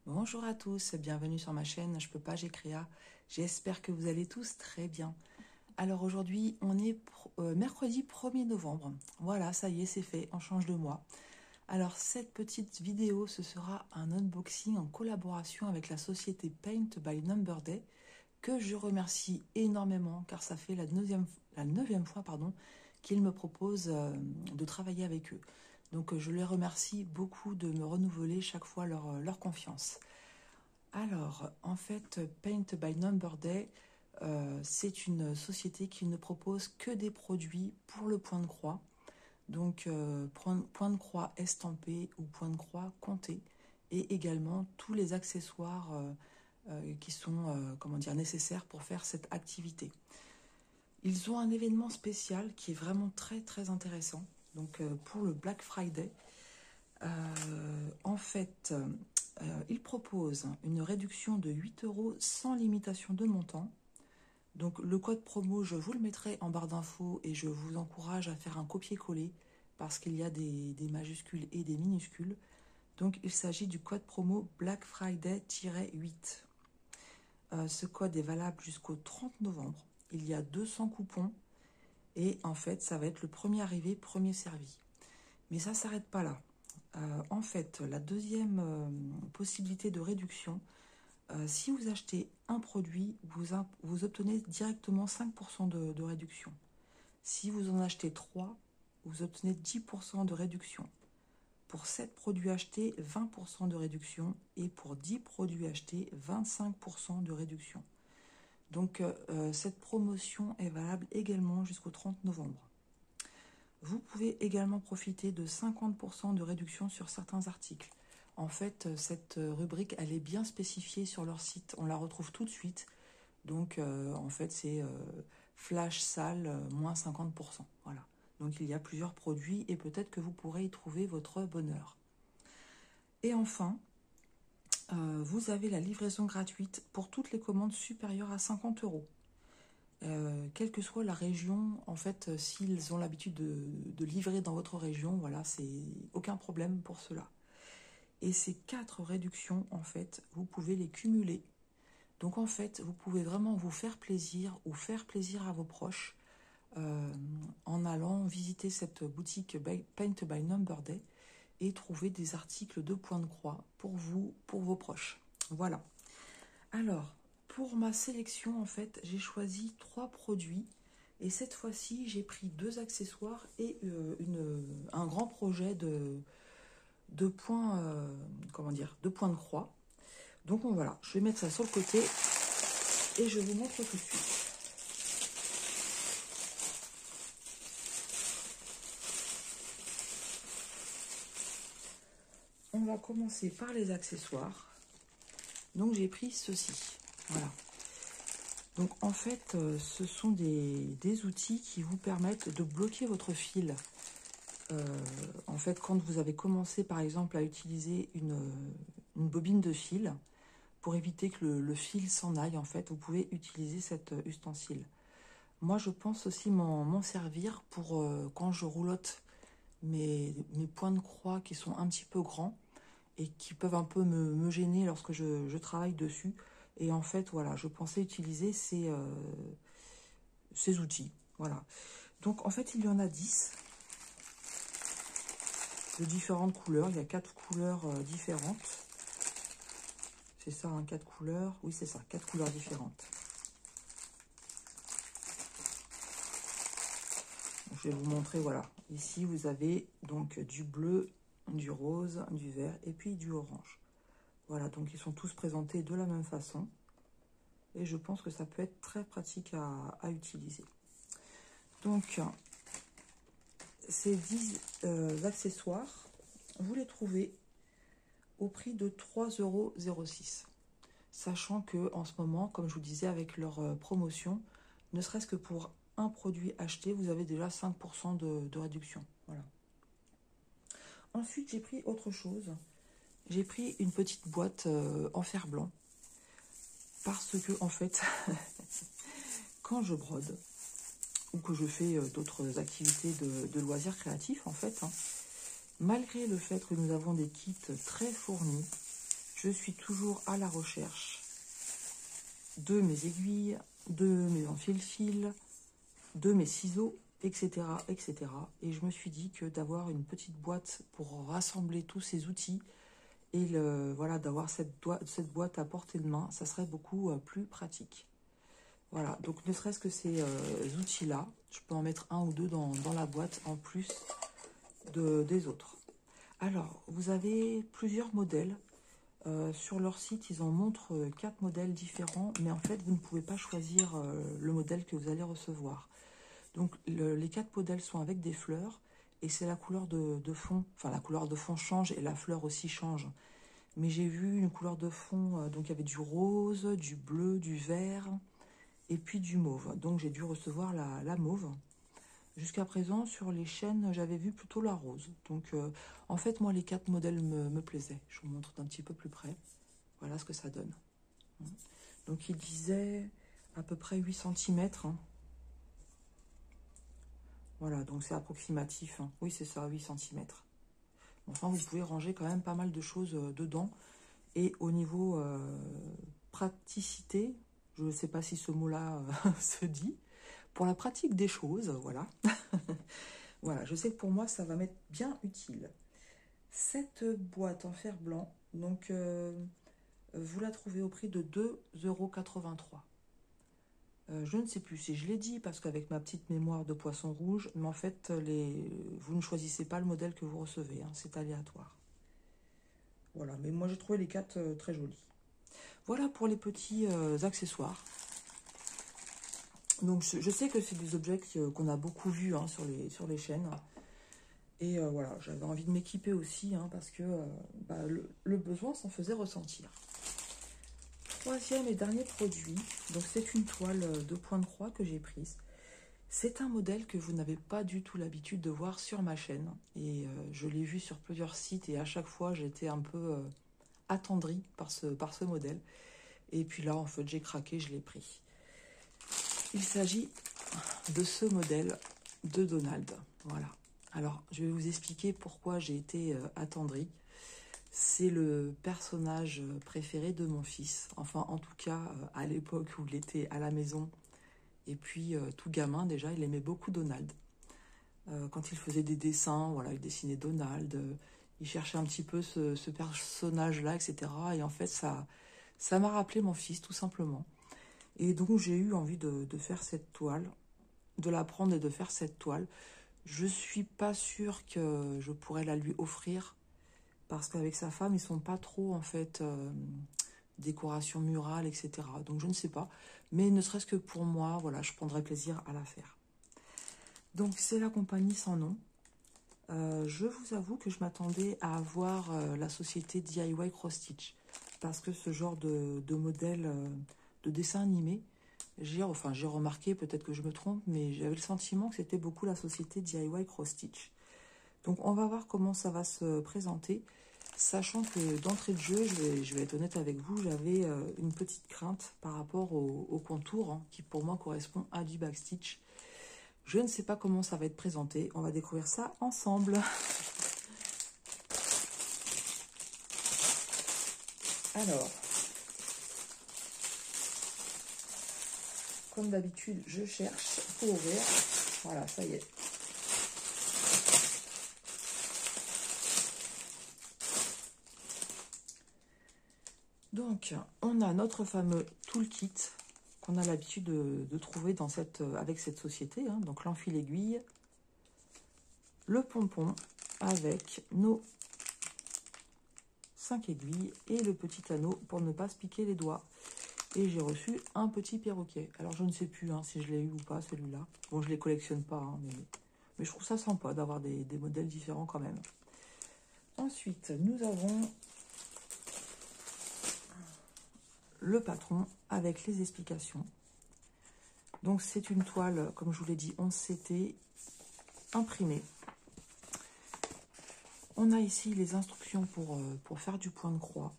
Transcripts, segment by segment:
Bonjour à tous, bienvenue sur ma chaîne Je peux pas, j'ai créa. J'espère que vous allez tous très bien. Alors aujourd'hui, on est mercredi 1er novembre. Voilà, ça y est, c'est fait, on change de mois. Alors cette petite vidéo, ce sera un unboxing en collaboration avec la société Paint by Number Day, que je remercie énormément car ça fait la neuvième fois qu'ils me proposent de travailler avec eux. Donc je les remercie beaucoup de me renouveler chaque fois leur confiance. Alors, en fait, Paint by Number Day, c'est une société qui ne propose que des produits pour le point de croix. Donc, point de croix estampé ou point de croix compté. Et également tous les accessoires qui sont comment dire, nécessaires pour faire cette activité. Ils ont un événement spécial qui est vraiment très très intéressant. Donc, pour le Black Friday, en fait, il propose une réduction de 8 euros sans limitation de montant. Donc le code promo, je vous le mettrai en barre d'infos et je vous encourage à faire un copier-coller parce qu'il y a des majuscules et des minuscules. Donc il s'agit du code promo Black Friday-8. Ce code est valable jusqu'au 30 novembre. Il y a 200 coupons et en fait ça va être le premier arrivé, premier servi. Mais ça ne s'arrête pas là. En fait, la deuxième possibilité de réduction, si vous achetez un produit, vous obtenez directement 5% de réduction. Si vous en achetez 3, vous obtenez 10% de réduction. Pour 7 produits achetés, 20% de réduction. Et pour 10 produits achetés, 25% de réduction. Donc, cette promotion est valable également jusqu'au 30 novembre. Vous pouvez également profiter de 50% de réduction sur certains articles. En fait, cette rubrique, elle est bien spécifiée sur leur site. On la retrouve tout de suite. Donc, en fait, c'est flash salle, moins 50%. Voilà. Donc, il y a plusieurs produits et peut-être que vous pourrez y trouver votre bonheur. Et enfin, vous avez la livraison gratuite pour toutes les commandes supérieures à 50 euros. Quelle que soit la région, en fait, s'ils ont l'habitude de livrer dans votre région, voilà, c'est aucun problème pour cela. Et ces 4 réductions, en fait, vous pouvez les cumuler. Donc, en fait, vous pouvez vraiment vous faire plaisir ou faire plaisir à vos proches en allant visiter cette boutique Paint by Number Day et trouver des articles de point de croix pour vous, pour vos proches. Voilà. Alors, pour ma sélection, en fait, j'ai choisi 3 produits. Et cette fois-ci, j'ai pris 2 accessoires et un grand projet de points, de points de croix. Donc voilà, je vais mettre ça sur le côté et je vous montre tout de suite. On va commencer par les accessoires. Donc j'ai pris ceci. Voilà. Donc en fait, ce sont des outils qui vous permettent de bloquer votre fil. En fait, quand vous avez commencé par exemple à utiliser une bobine de fil, pour éviter que le fil s'en aille, en fait, vous pouvez utiliser cet ustensile. Moi, je pense aussi m'en servir pour quand je roulotte mes points de croix qui sont un petit peu grands et qui peuvent un peu me gêner lorsque je travaille dessus. Et en fait, voilà, je pensais utiliser ces outils. Voilà. Donc, en fait, il y en a 10 de différentes couleurs. Il y a 4 couleurs différentes. C'est ça, hein, 4 couleurs. Oui, c'est ça, 4 couleurs différentes. Donc, je vais vous montrer, voilà. Ici, vous avez donc du bleu, du rose, du vert et puis du orange. Voilà, donc ils sont tous présentés de la même façon. Et je pense que ça peut être très pratique à utiliser. Donc, ces 10 accessoires, vous les trouvez au prix de 3,06 €. Sachant que en ce moment, comme je vous disais, avec leur promotion, ne serait-ce que pour un produit acheté, vous avez déjà 5% de réduction. Voilà. Ensuite, j'ai pris autre chose. J'ai pris une petite boîte en fer blanc. Parce que, en fait, quand je brode, ou que je fais d'autres activités de loisirs créatifs, en fait, hein, malgré le fait que nous avons des kits très fournis, je suis toujours à la recherche de mes aiguilles, de mes enfile-fils, de mes ciseaux, etc., etc. Et je me suis dit que d'avoir une petite boîte pour rassembler tous ces outils et voilà, d'avoir cette boîte à portée de main, ça serait beaucoup plus pratique. Voilà, donc ne serait-ce que ces outils-là, je peux en mettre un ou deux dans la boîte en plus des autres. Alors, vous avez plusieurs modèles. Sur leur site, ils en montrent 4 modèles différents, mais en fait, vous ne pouvez pas choisir le modèle que vous allez recevoir. Donc, les 4 modèles sont avec des fleurs, et c'est la couleur de fond. Enfin, la couleur de fond change, et la fleur aussi change. Mais j'ai vu une couleur de fond, donc il y avait du rose, du bleu, du vert, et puis du mauve. Donc, j'ai dû recevoir la mauve. Jusqu'à présent, sur les chaînes, j'avais vu plutôt la rose. Donc, en fait, moi, les 4 modèles me plaisaient. Je vous montre d'un petit peu plus près. Voilà ce que ça donne. Donc, il disait à peu près 8 cm. Voilà, donc c'est approximatif. Oui, c'est ça, 8 cm. Enfin, vous pouvez ranger quand même pas mal de choses dedans. Et au niveau praticité, je ne sais pas si ce mot-là se dit, pour la pratique des choses, voilà. Voilà, je sais que pour moi, ça va m'être bien utile. Cette boîte en fer blanc, donc vous la trouvez au prix de 2,83 €. Je ne sais plus si je l'ai dit, parce qu'avec ma petite mémoire de poisson rouge, mais en fait, vous ne choisissez pas le modèle que vous recevez, hein, c'est aléatoire. Voilà, mais moi j'ai trouvé les 4 très jolis. Voilà pour les petits accessoires. Donc je sais que c'est des objets qu'on a beaucoup vus hein, sur les chaînes. Et voilà, j'avais envie de m'équiper aussi, hein, parce que le besoin s'en faisait ressentir. Troisième et dernier produit, donc c'est une toile de point de croix que j'ai prise. C'est un modèle que vous n'avez pas du tout l'habitude de voir sur ma chaîne. Et je l'ai vu sur plusieurs sites et à chaque fois j'étais un peu attendrie par ce modèle. Et puis là, en fait, j'ai craqué, je l'ai pris. Il s'agit de ce modèle de Donald. Voilà. Alors, je vais vous expliquer pourquoi j'ai été attendrie. C'est le personnage préféré de mon fils. Enfin, en tout cas, à l'époque où il était à la maison. Et puis, tout gamin, déjà, il aimait beaucoup Donald. Quand il faisait des dessins, voilà, il dessinait Donald. Il cherchait un petit peu ce personnage-là, etc. Et en fait, ça m'a rappelé mon fils, tout simplement. Et donc, j'ai eu envie de faire cette toile, de la prendre et de faire cette toile. Je suis pas sûre que je pourrais la lui offrir, parce qu'avec sa femme, ils sont pas trop, en fait, décoration murale, etc. Donc, je ne sais pas. Mais ne serait-ce que pour moi, voilà, je prendrais plaisir à la faire. Donc, c'est la compagnie Sans Nom. Je vous avoue que je m'attendais à avoir la société DIY Cross Stitch, parce que ce genre de modèle de dessin animé, j'ai remarqué, peut-être que je me trompe, mais j'avais le sentiment que c'était beaucoup la société DIY Cross Stitch. Donc on va voir comment ça va se présenter, sachant que d'entrée de jeu, je vais être honnête avec vous, j'avais une petite crainte par rapport au contour, hein, qui pour moi correspond à du backstitch. Je ne sais pas comment ça va être présenté, on va découvrir ça ensemble. Alors, comme d'habitude, je cherche pour ouvrir. Voilà, ça y est. Donc, on a notre fameux toolkit qu'on a l'habitude de trouver avec cette société. Hein, donc, l'enfile-aiguille, le pompon avec nos 5 aiguilles et le petit anneau pour ne pas se piquer les doigts. Et j'ai reçu un petit perroquet. Alors, je ne sais plus hein, si je l'ai eu ou pas, celui-là. Bon, je ne les collectionne pas, hein, mais je trouve ça sympa d'avoir des modèles différents quand même. Ensuite, nous avons le patron avec les explications. Donc, c'est une toile, comme je vous l'ai dit, 11 CT imprimée. On a ici les instructions pour faire du point de croix.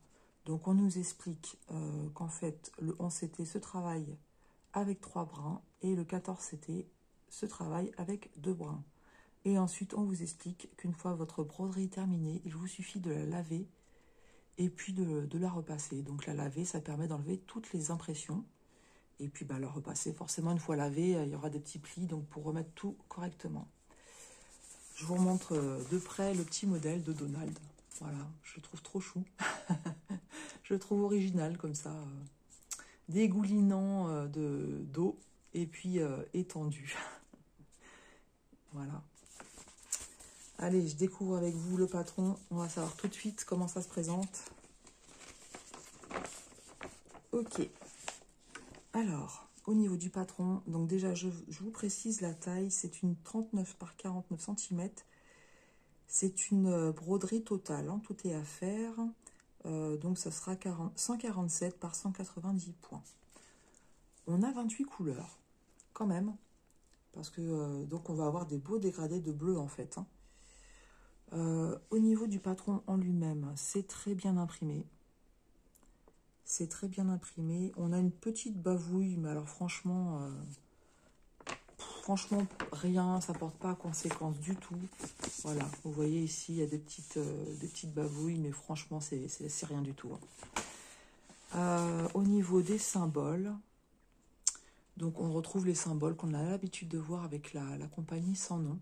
Donc, on nous explique qu'en fait, le 11 CT se travaille avec 3 brins et le 14 CT se travaille avec 2 brins. Et ensuite, on vous explique qu'une fois votre broderie terminée, il vous suffit de la laver et puis de la repasser. Donc la laver, ça permet d'enlever toutes les impressions. Et puis la repasser, forcément une fois lavé, il y aura des petits plis, donc pour remettre tout correctement. Je vous remontre de près le petit modèle de Donald. Voilà, je le trouve trop chou. Je le trouve original comme ça. Dégoulinant d'eau et puis étendu. Voilà. Allez, je découvre avec vous le patron. On va savoir tout de suite comment ça se présente. Ok. Alors, au niveau du patron, donc déjà, je vous précise la taille. C'est une 39 par 49 cm. C'est une broderie totale. Hein, tout est à faire. Donc, ça sera 147 par 190 points. On a 28 couleurs, quand même. Parce que, donc, on va avoir des beaux dégradés de bleu, en fait. Hein. Au niveau du patron en lui-même, c'est très bien imprimé. C'est très bien imprimé. On a une petite bavouille, mais alors franchement, rien, ça porte pas à conséquence du tout. Voilà, vous voyez ici, il y a des petites bavouilles, mais franchement, c'est rien du tout. Au niveau des symboles, donc on retrouve les symboles qu'on a l'habitude de voir avec la compagnie sans nom.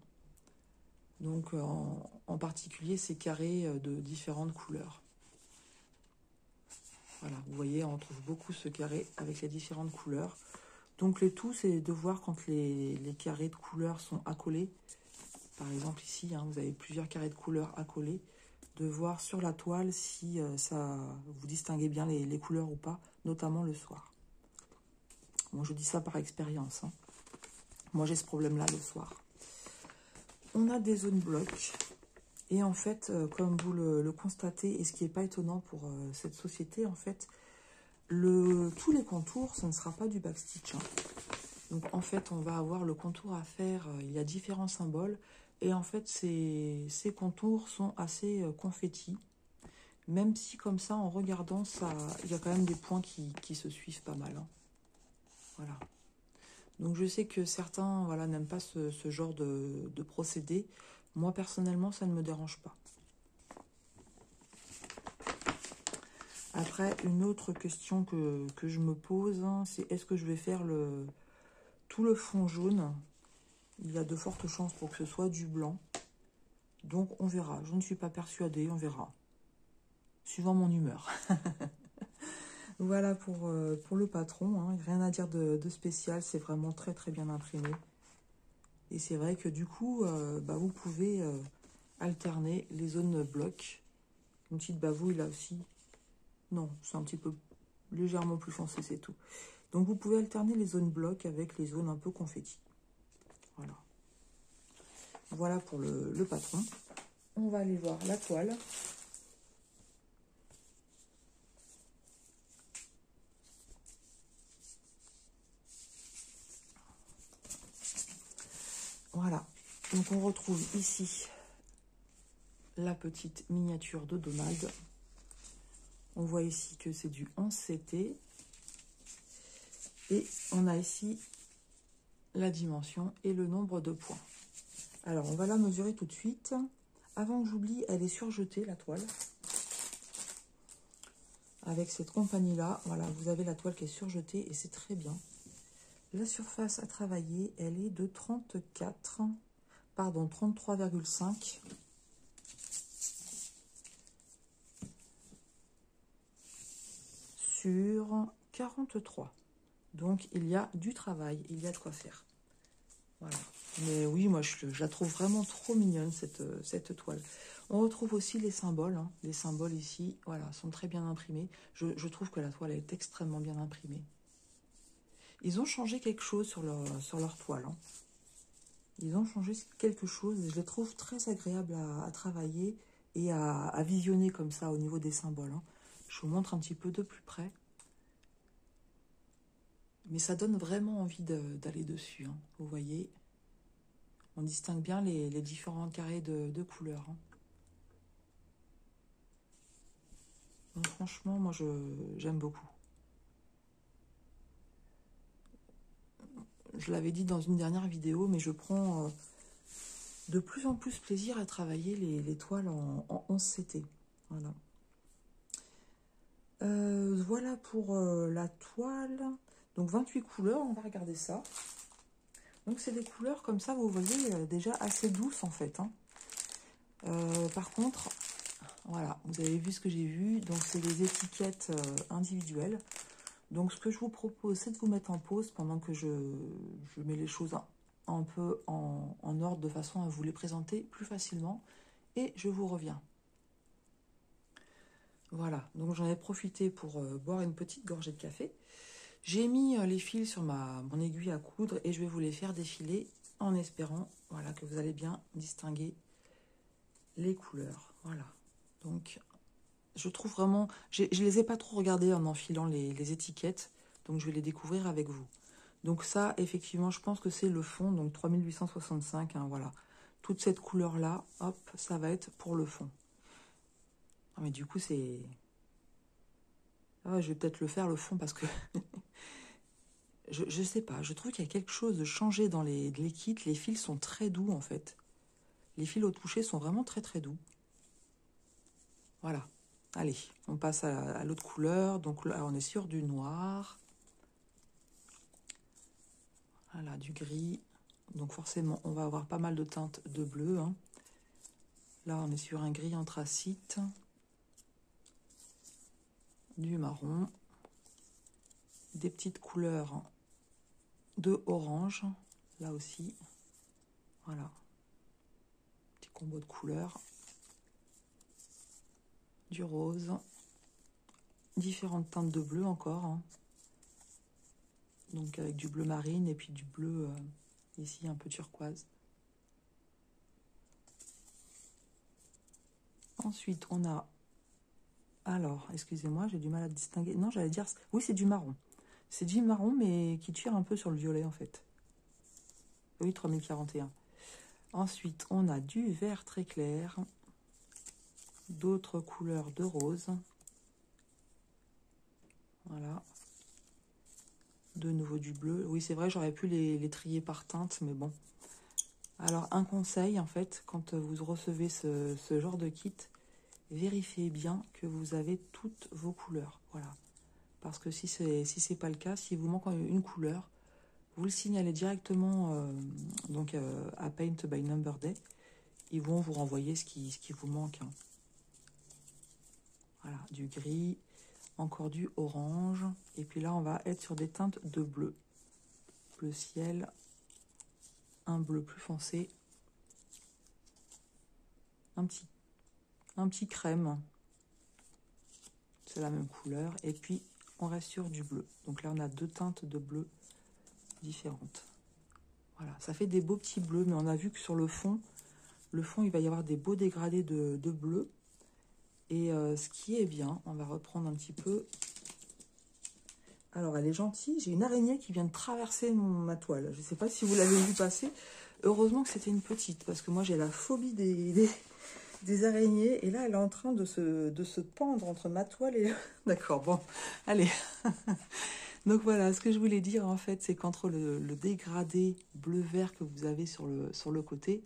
Donc en particulier ces carrés de différentes couleurs. Voilà, vous voyez, on retrouve beaucoup ce carré avec les différentes couleurs. Donc le tout, c'est de voir quand les carrés de couleurs sont accolés. Par exemple ici, hein, vous avez plusieurs carrés de couleurs accolés. De voir sur la toile si vous distinguez bien les couleurs ou pas, notamment le soir. Moi, je dis ça par expérience. Hein. Moi, j'ai ce problème-là le soir. On a des zones blocs. Et en fait, comme vous le constatez, et ce qui n'est pas étonnant pour cette société, en fait, tous les contours, ce ne sera pas du backstitch. Hein. Donc en fait, on va avoir le contour à faire, il y a différents symboles, et en fait, ces contours sont assez confettis, même si comme ça, en regardant, il y a quand même des points qui se suivent pas mal. Hein. Voilà. Donc je sais que certains voilà, n'aiment pas ce genre de procédé. Moi, personnellement, ça ne me dérange pas. Après, une autre question que je me pose, hein, c'est est-ce que je vais faire tout le fond jaune? Il y a de fortes chances pour que ce soit du blanc. Donc, on verra. Je ne suis pas persuadée, on verra. Suivant mon humeur. Voilà pour le patron. Hein. Rien à dire de spécial. C'est vraiment très, très bien imprimé. Et c'est vrai que du coup, vous pouvez alterner les zones blocs. Une petite bavouille là aussi. Non, c'est un petit peu légèrement plus foncé, c'est tout. Donc, vous pouvez alterner les zones blocs avec les zones un peu confetti. Voilà. Voilà pour le patron. On va aller voir la toile. Voilà. Donc, on retrouve ici la petite miniature de Donald. On voit ici que c'est du 11 CT. Et on a ici la dimension et le nombre de points. Alors, on va la mesurer tout de suite. Avant que j'oublie, elle est surjetée, la toile. Avec cette compagnie-là, voilà, vous avez la toile qui est surjetée et c'est très bien. La surface à travailler, elle est de 33,5 sur 43. Donc, il y a du travail, il y a de quoi faire. Voilà. Mais oui, moi, je la trouve vraiment trop mignonne, cette toile. On retrouve aussi les symboles. Hein. Les symboles ici, voilà, sont très bien imprimés. Je trouve que la toile est extrêmement bien imprimée. Ils ont changé quelque chose sur leur toile. Hein. Ils ont changé quelque chose et je les trouve très agréables à travailler et à visionner comme ça au niveau des symboles. Hein. Je vous montre un petit peu de plus près. Mais ça donne vraiment envie d'aller dessus. Hein. Vous voyez, on distingue bien les différents carrés de couleurs. Hein. Donc franchement, moi j'aime beaucoup. Je l'avais dit dans une dernière vidéo, mais je prends de plus en plus plaisir à travailler les toiles en 11 CT. Voilà. voilà pour la toile. Donc 28 couleurs, on va regarder ça. Donc c'est des couleurs comme ça, vous voyez, déjà assez douces en fait. Hein. Par contre, voilà, vous avez vu ce que j'ai vu. Donc c'est des étiquettes individuelles. Donc ce que je vous propose, c'est de vous mettre en pause pendant que je mets les choses un peu en ordre de façon à vous les présenter plus facilement. Et je vous reviens. Voilà, donc j'en ai profité pour boire une petite gorgée de café. J'ai mis les fils sur mon aiguille à coudre et je vais vous les faire défiler en espérant voilà, que vous allez bien distinguer les couleurs. Voilà, donc je trouve vraiment... Je ne les ai pas trop regardées en enfilant les étiquettes, donc je vais les découvrir avec vous. Donc ça, effectivement, je pense que c'est le fond, donc 3865, hein, voilà. Toute cette couleur-là, hop, ça va être pour le fond. Ah, mais du coup, c'est... Ah, je vais peut-être le faire, le fond, parce que... je sais pas, je trouve qu'il y a quelque chose de changé dans les kits. Les fils sont très doux, en fait. Les fils au toucher sont vraiment très, très doux. Voilà. Allez, on passe à l'autre couleur. Donc là, on est sur du noir. Voilà, du gris. Donc forcément, on va avoir pas mal de teintes de bleu. Hein. Là, on est sur un gris anthracite. Du marron. Des petites couleurs de orange. Là aussi. Voilà. Petit combo de couleurs. Du rose. Différentes teintes de bleu encore. Hein. Donc avec du bleu marine et puis du bleu ici un peu turquoise. Ensuite, on a... Alors, excusez-moi, j'ai du mal à distinguer. Non, j'allais dire... Oui, c'est du marron. C'est du marron, mais qui tire un peu sur le violet, en fait. Oui, 3041. Ensuite, on a du vert très clair. D'autres couleurs de rose. Voilà. De nouveau du bleu. Oui, c'est vrai, j'aurais pu les trier par teinte, mais bon. Alors, un conseil, en fait, quand vous recevez ce genre de kit, vérifiez bien que vous avez toutes vos couleurs. Voilà. Parce que si c'est pas le cas, s'il vous manque une couleur, vous le signalez directement donc, à Paint by Number Day. Ils vont vous renvoyer ce qui vous manque. Hein. Voilà, du gris, encore du orange. Et puis là, on va être sur des teintes de bleu. Bleu ciel, un bleu plus foncé. Un petit crème. C'est la même couleur. Et puis, on reste sur du bleu. Donc là, on a deux teintes de bleu différentes. Voilà, ça fait des beaux petits bleus, mais on a vu que sur le fond, il va y avoir des beaux dégradés de bleu. Et ce qui est bien, on va reprendre un petit peu. Alors, elle est gentille. J'ai une araignée qui vient de traverser ma toile. Je ne sais pas si vous l'avez vu passer. Heureusement que c'était une petite, parce que moi, j'ai la phobie des araignées. Et là, elle est en train de se pendre entre ma toile et... D'accord, bon, allez. Donc voilà, ce que je voulais dire, en fait, c'est qu'entre le dégradé bleu-vert que vous avez sur le côté,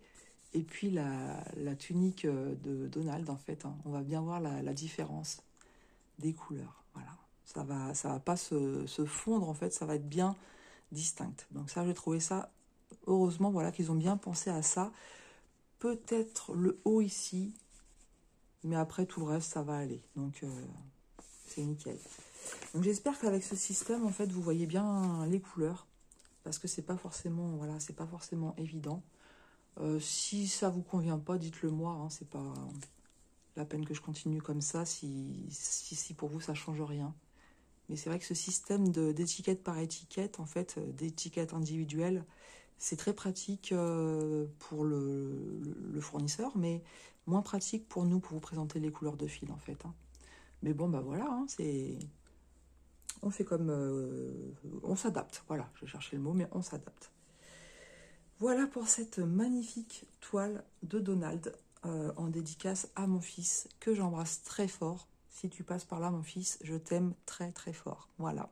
et puis la tunique de Donald, en fait, hein, on va bien voir la différence des couleurs. Voilà, ça va pas se fondre, en fait, ça va être bien distinct. Donc ça, j'ai trouvé ça, heureusement, voilà, qu'ils ont bien pensé à ça. Peut-être le haut ici, mais après, tout le reste, ça va aller. Donc, c'est nickel. Donc j'espère qu'avec ce système, en fait, vous voyez bien les couleurs, parce que c'est pas forcément, voilà, c'est pas forcément évident. Si ça vous convient pas, dites-le moi, hein, c'est pas la peine que je continue comme ça, si pour vous ça change rien. Mais c'est vrai que ce système d'étiquette par étiquette, en fait, d'étiquette individuelle, c'est très pratique pour le fournisseur, mais moins pratique pour nous, pour vous présenter les couleurs de fil, en fait. Hein. Mais bon, bah voilà, hein, c'est... On fait comme... on s'adapte, voilà, je cherchais le mot, mais on s'adapte. Voilà pour cette magnifique toile de Donald en dédicace à mon fils, que j'embrasse très fort. Si tu passes par là, mon fils, je t'aime très très fort. Voilà.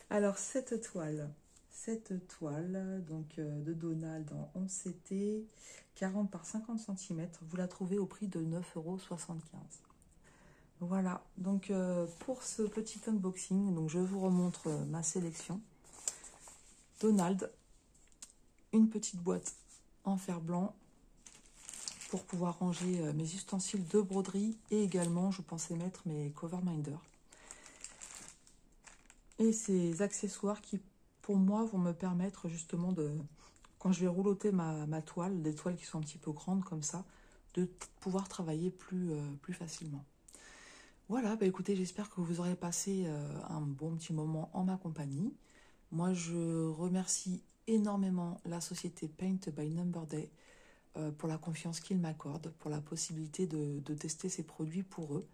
Alors, cette toile donc, de Donald en 11 CT, 40 par 50 cm, vous la trouvez au prix de 9,75 €. Voilà, donc pour ce petit unboxing, donc je vous remontre ma sélection. Donald, une petite boîte en fer blanc pour pouvoir ranger mes ustensiles de broderie et également je pensais mettre mes cover minders. Et ces accessoires qui pour moi vont me permettre justement de, quand je vais rouloter ma toile, des toiles qui sont un petit peu grandes comme ça, de pouvoir travailler plus facilement. Voilà, bah écoutez, j'espère que vous aurez passé un bon petit moment en ma compagnie. Moi, je remercie énormément la société Paint by Number Day pour la confiance qu'ils m'accordent, pour la possibilité de tester ces produits pour eux.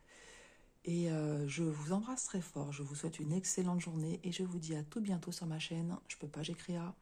Et je vous embrasse très fort, je vous souhaite une excellente journée et je vous dis à tout bientôt sur ma chaîne. Je peux pas, j'écris à...